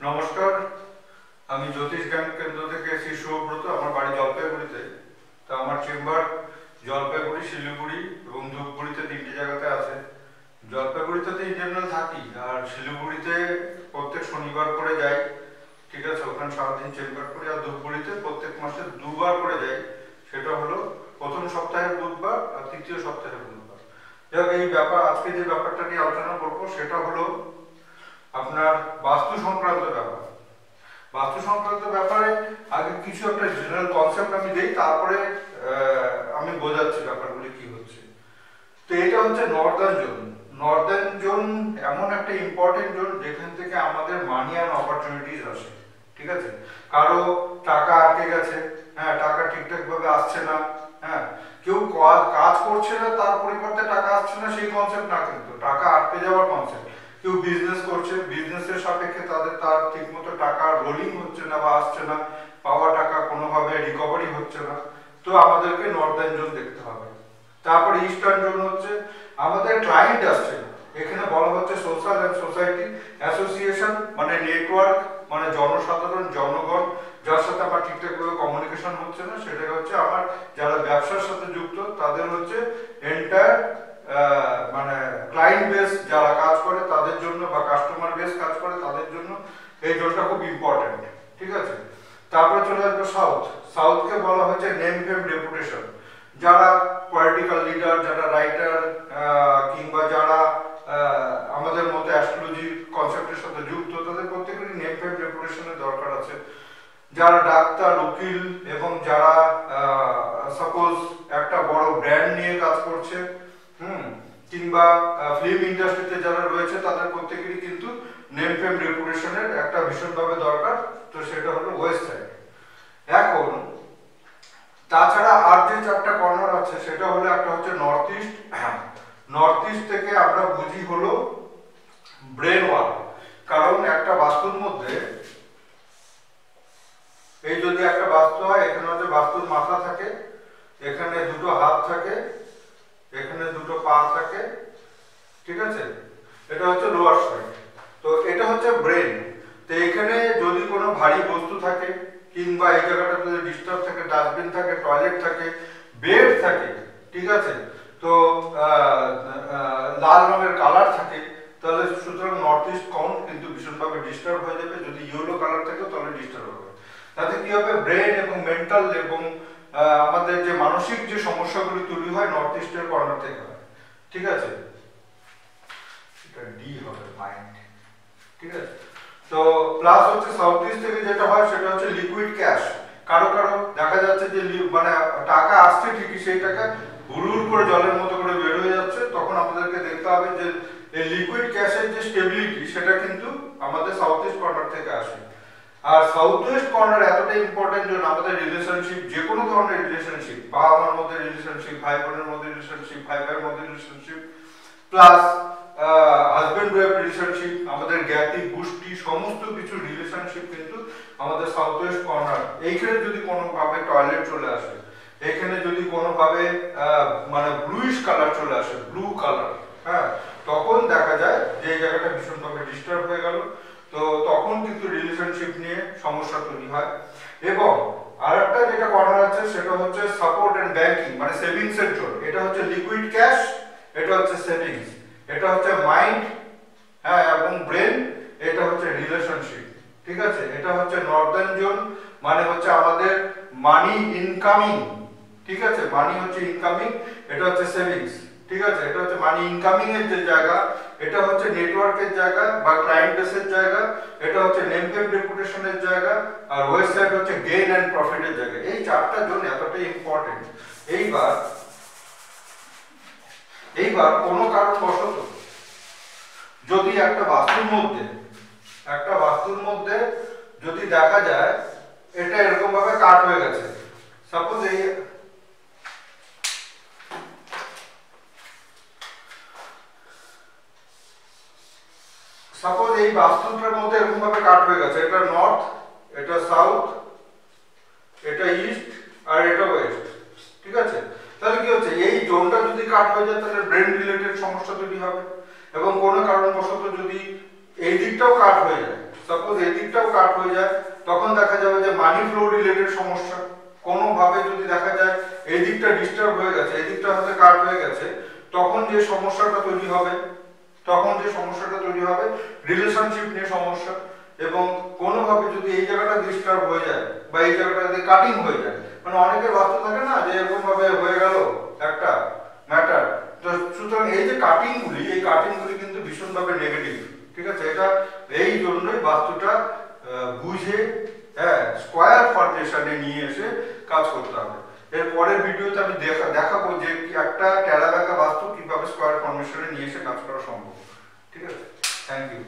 নমস্কার, আমি জ্যোতিষ জ্ঞান কেন্দ্র থেকে শ্রী সুব্রত। আমার বাড়ি জলপাইগুড়িতে। তো আমার চেম্বার জলপাইগুড়ি, শিলিগুড়ি এবং ধূপগুড়িতে তিনটি জায়গাতে আছে। জলপাইগুড়িতে তো ইন জেনারেল থাকি, আর শিলিগুড়িতে প্রত্যেক শনিবার করে যাই। ঠিক আছে, ওখানে সারাদিন চেম্বার করি। আর ধূপগুড়িতে প্রত্যেক মাসে দুবার করে যাই। সেটা হলো প্রথম সপ্তাহের বুধবার আর তৃতীয় সপ্তাহের বুধবার। যাক, এই ব্যাপার আজকে যে ব্যাপারটা নিয়ে আলোচনা করবো সেটা হলো আপনার বাস্তু সংক্রান্ত ব্যাপার। বাস্তু সংক্রান্ত ব্যাপারে আগে কিছু একটা জেনারেল কনসেপ্ট আমি দেই, তারপরে আমি বোঝাচ্ছি ব্যাপারগুলি কি হচ্ছে। তো এটা হচ্ছে নর্দার্ন জোন। নর্দার্ন জোন এমন একটা ইম্পর্টেন্ট জোন যেখান থেকে আমাদের মানি অ্যান্ড অপরচুনিটিস আসে। ঠিক আছে, কারো টাকা আটকে গেছে, হ্যাঁ, টাকা ঠিকঠাক ভাবে আসছে না, হ্যাঁ, কেউ কাজ করছে না তার পরিবর্তে টাকা আসছে না সেই কনসেপ্ট না, কিন্তু টাকা আটকে যাওয়ার কনসেপ্ট। কেউ বিজনেস করছে, বিজনেসের সাপেক্ষে তার ঠিকমতো টাকা রোলিং হচ্ছে না বা আসছে না, পাওয়া টাকা কোনোভাবে রিকভারি হচ্ছে না। তো আমাদেরকে নর্দার্ন জোন দেখতে হবে। তারপরে ইস্টার্ন জোন হচ্ছে আমাদের ক্লায়েন্ট আসছে না। এখানে বলা হচ্ছে সোশ্যাল অ্যান্ড সোসাইটি অ্যাসোসিয়েশন, মানে নেটওয়ার্ক, মানে জনসাধারণ, জনগণ, যার সাথে আমার ঠিকঠাকভাবে কমিউনিকেশন হচ্ছে না। সেটা হচ্ছে আমার যারা ব্যবসার সাথে যুক্ত, তাদের হচ্ছে এন্টায়ার মানে ক্লায়েন্ট বেস যারা কাজ করে তাদের জন্য, বা কাস্টমার বেস কাজ করে তাদের জন্য এই জোনটা খুব ইম্পর্টেন্ট। ঠিক আছে, তারপরে চলে আসবে সাউথ। সাউথকে বলা হচ্ছে নেম ফেম রেপুটেশন। যারা পলিটিক্যাল লিডার, যারা রাইটার, কিংবা যারা আমাদের মতো অ্যাস্ট্রোলজির কনসেপ্টের সাথে যুক্ত, তাদের প্রত্যেকেরই নেম ফেম রেপুটেশনের দরকার আছে। যারা ডাক্তার, উকিল এবং যারা সাপোজ একটা বড় ব্র্যান্ড নিয়ে কাজ করছে, কিংবা ফিল্ম ইন্ডাস্ট্রিতে যারা রয়েছে, তাদের প্রত্যেকেরই কিন্তু নেম ফেম রেপুটেশনের একটা ভীষণভাবে দরকার। তো সেটা হলো ওয়েস্ট সাইড। এখন তাছাড়া আর যে চারটা কর্নার আছে সেটা হলো, একটা হচ্ছে নর্থ ইস্ট। নর্থ ইস্ট থেকে আমরা বুঝি হলো ব্রেন ওয়াল। কারণ একটা বাস্তুর মধ্যে, এই যদি একটা বাস্তু হয়, এখানে হচ্ছে বাস্তুর মাথা থাকে, এখানে দুটো হাত থাকে, এখানে দুটো পা থাকে। ঠিক আছে, এটা হচ্ছে লোয়ার সাইড। তো এটা হচ্ছে ব্রেন। তো এখানে যদি কোনো ভারী বস্তু থাকে, কিংবা এই জায়গাটা যদি ডিস্টার্ব থাকে, ডাস্টবিন থাকে, টয়লেট থাকে, বেড থাকে, ঠিক আছে, তো লাল রঙের কালার থাকে, তাহলে সুতরাং নর্থ ইস্ট কাউন্ট কিন্তু ভীষণভাবে ডিস্টার্ব হয়ে যাবে। যদি ইয়েলো কালার থাকে তাহলে ডিস্টার্ব হবে। তাতে কি হবে, ব্রেন এবং মেন্টাল এবং আমাদের যে মানসিক যে সমস্যাগুলি তৈরি হয় নর্থ ইস্টের কর্নার থেকে হয়। ঠিক আছে, এটা ডি হবে, মাইন্ড। ঠিক আছে, তো প্লাস হচ্ছে সাউথ ইস্ট থেকে যেটা হয় সেটা হচ্ছে লিকুইড ক্যাশ। কারো কারো দেখা যাচ্ছে যে মানে টাকা আসছে ঠিকই, সেই টাকা হুড় করে জলের মতো করে বের হয়ে যাচ্ছে। তখন আমাদেরকে দেখতে হবে যে এই লিকুইড ক্যাশের যে স্টেবিলিটি, সেটা কিন্তু আমাদের সাউথ ইস্ট কর্নার থেকে আসে। আর সাউথ ওয়েস্ট কর্নার এতটাই ইম্পর্টেন্ট যে আমাদের রিলেশনশিপ, যে কোনো ধরনের রিলেশনশিপ, বাবা মার মধ্যে রিলেশনশিপ, ভাই বোনের মধ্যে রিলেশনশিপ, ভাই ভাইয়ের মধ্যে relationship, plus husband wife relationship, আমাদের জ্ঞাতি গোষ্ঠী, সমস্ত কিছু রিলেশনশিপ কিন্তু আমাদের সাউথ ওয়েস্ট কর্নার। এইখানে যদি কোনোভাবে টয়লেট চলে আসে, এখানে যদি কোনোভাবে মানে ব্লুইশ কালার চলে আসে, ব্লু কালার, হ্যাঁ, তখন দেখা যায় যে এই জায়গাটা ভীষণভাবে ডিস্টার্ব হয়ে গেল। তো তখন কিন্তু রিলেশনশিপ নিয়ে সমস্যা তৈরি হয়। এবং আরেকটা যেটা কর্নার আছে সেটা হচ্ছে সাপোর্ট এন্ড ব্যাংকিং, মানে সেভিংস এর জোন। এটা হচ্ছে লিকুইড ক্যাশ, এটা হচ্ছে সেভিংস, এটা হচ্ছে মাইন্ড, হ্যাঁ, এবং ব্রেন, এটা হচ্ছে রিলেশনশিপ। ঠিক আছে, এটা হচ্ছে নর্দার্ন জোন, মানে হচ্ছে আমাদের মানি ইনকামিং। ঠিক আছে, মানি হচ্ছে ইনকামিং, এটা হচ্ছে সেভিংস। ঠিক আছে, এটা হচ্ছে মানি ইনকামিং এর যে জায়গা, এটা হচ্ছে নেটওয়ার্কের জায়গা বা ক্লায়েন্ট বেসের জায়গা, এটা হচ্ছে নেম ফেম রেপুটেশনের জায়গা, আর ওয়েস্ট সাইড হচ্ছে গেইন এন্ড প্রফিটের জায়গা। এই চারটা জোন এতটাই ইম্পর্টেন্ট। এইবার কোনো কারণবশত যদি একটা বাস্তুর মধ্যে যদি দেখা যায় এটা এরকম ভাবে কাট হয়ে গেছে, সাপোজ এই বাস্তুটার মধ্যে এরকম ভাবে কাট হয়ে গেছে, এটা নর্থ, এটা সাউথ, এটা ইস্ট, আর এটা ওয়েস্ট। ঠিক আছে, তাহলে কি হচ্ছে, এই জোনটা যদি কাট হয়ে যায় তাহলে ব্রেন রিলেটেড সমস্যা তৈরি হবে। এবং কোনো কারণবশত যদি এই দিকটাও কাট হয়ে যায়, সাপোজ এই দিকটাও কাট হয়ে যায়, তখন দেখা যাবে যে মানি ফ্লো রিলেটেড সমস্যা। কোনোভাবে যদি দেখা যায় এই দিকটা ডিস্টার্ব হয়ে গেছে, এই দিকটা হয়তো কাট হয়ে গেছে, তখন যে সমস্যাটা তৈরি হবে, রিলেশনশিপ নিয়ে সমস্যা। এবং কোনোভাবে যদি এই জায়গাটা ডিস্টার্ব হয়ে যায় বা এই জায়গাটা যদি কাটিং হয়ে যায়, মানে অনেকের বাস্তু থাকে না যে এরকম ভাবে হয়ে গেল একটা ম্যাটার, তো সুতরাং এই যে কাটিংগুলি, এই কাটিংগুলি কিন্তু ভীষণভাবে নেগেটিভ। ঠিক আছে, এটা এই জন্যই বাস্তুটা বুঝে স্কোয়ার ফরমেশনে নিয়ে এসে কাজ করতে হবে। এর পরের ভিডিওতে আমি দেখাবো যে একটা টেরা বাঁকা বাস্তু কিভাবে স্কোয়ার ফরমেশনে নিয়ে এসে কাজ করা সম্ভব। ঠিক আছে, থ্যাংক ইউ।